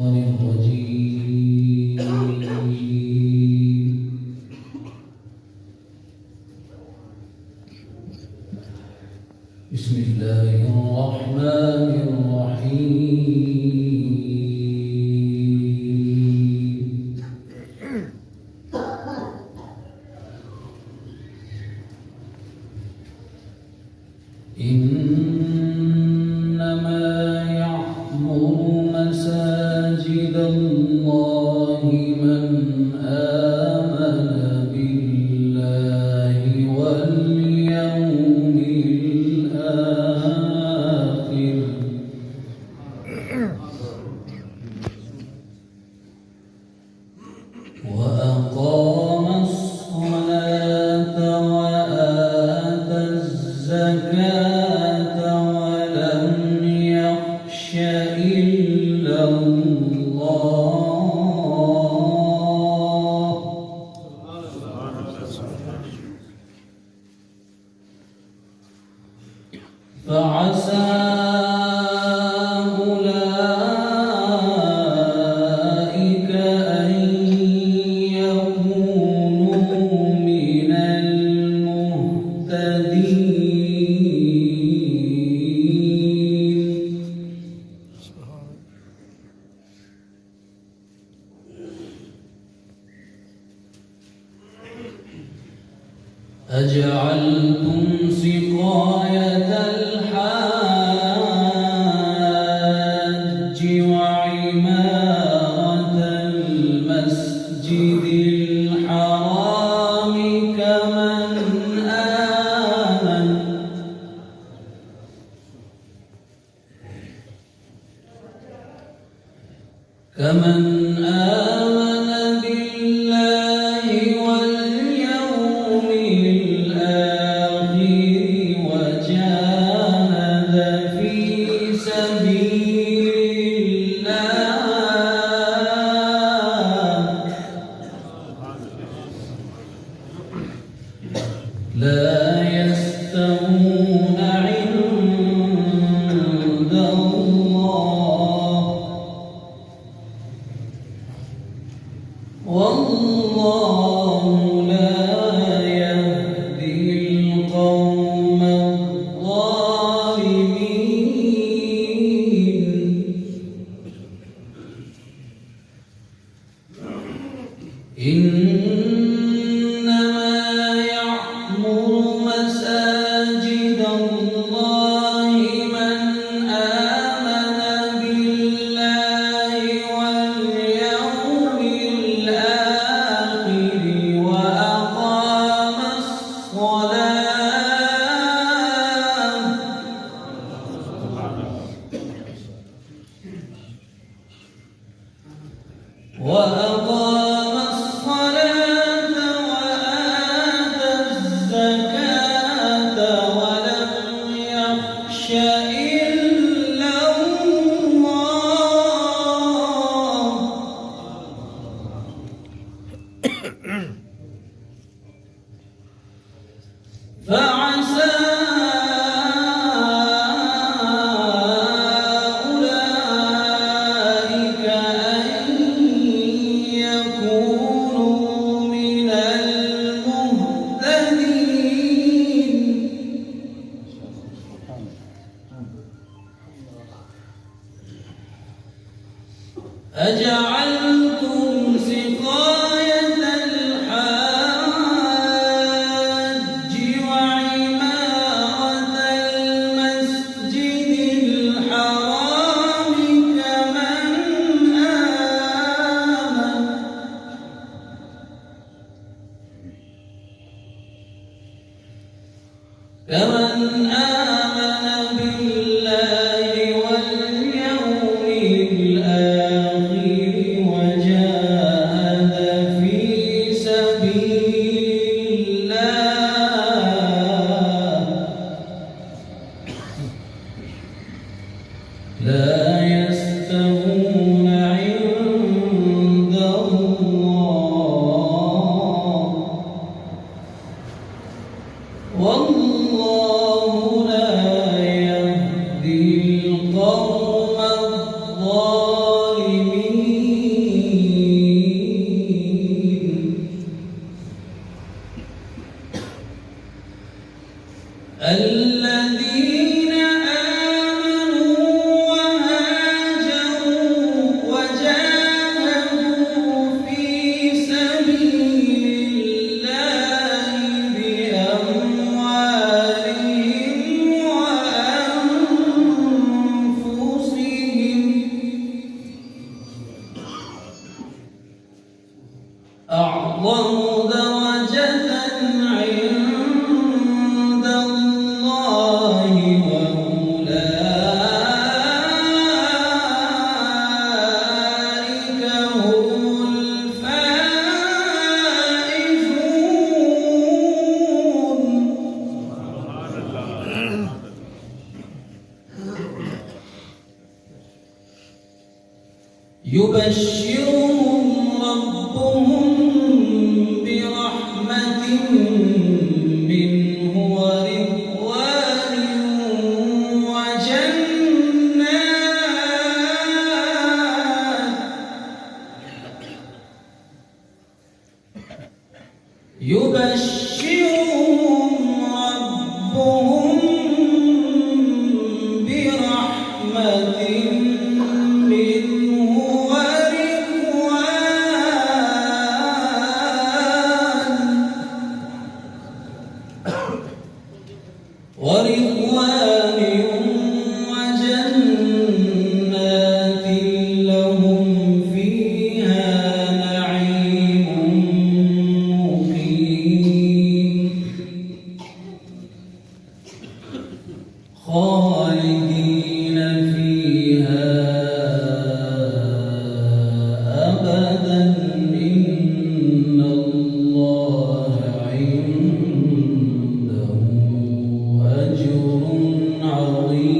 الرجيم. بسم الله الرحمن الرحيم. إنما يعمر مساجد الله من آمن بالله واليوم الآخر وأقام الصلاة وآتى الزكاة ولم يخش إلا الله فعسى أولئك أن يكونوا من المهتدين. أجعلتم سقاية الحاج وعمارة المسجد الحرام كمن آمن بالله واليوم الآخر وجاهد في سبيل الله لا يستوون عند الله والله لا يهدي القوم الظالمين. إنما يعمر مساجد الله من آمن بالله واليوم الآخر وأقام الصلاة وآتى الزكاة ولم يخش إلا الله فعسى أولئك أن يكونوا من المهتدين. أجعلتم سقاية الحاج وعمارة المسجد الحرام كمن آمن بالله واليوم الآخر أعظم درجة عند الله وأولئك هم الفائزون. يبشرهم ربهم برحمة منه ورضوان وجنات يبشرهم ربهم برحمة منه ورضوان وجنات لهم فيها نعيم مقيم خالدين فيها أبدا إن الله عنده أجر عظيم.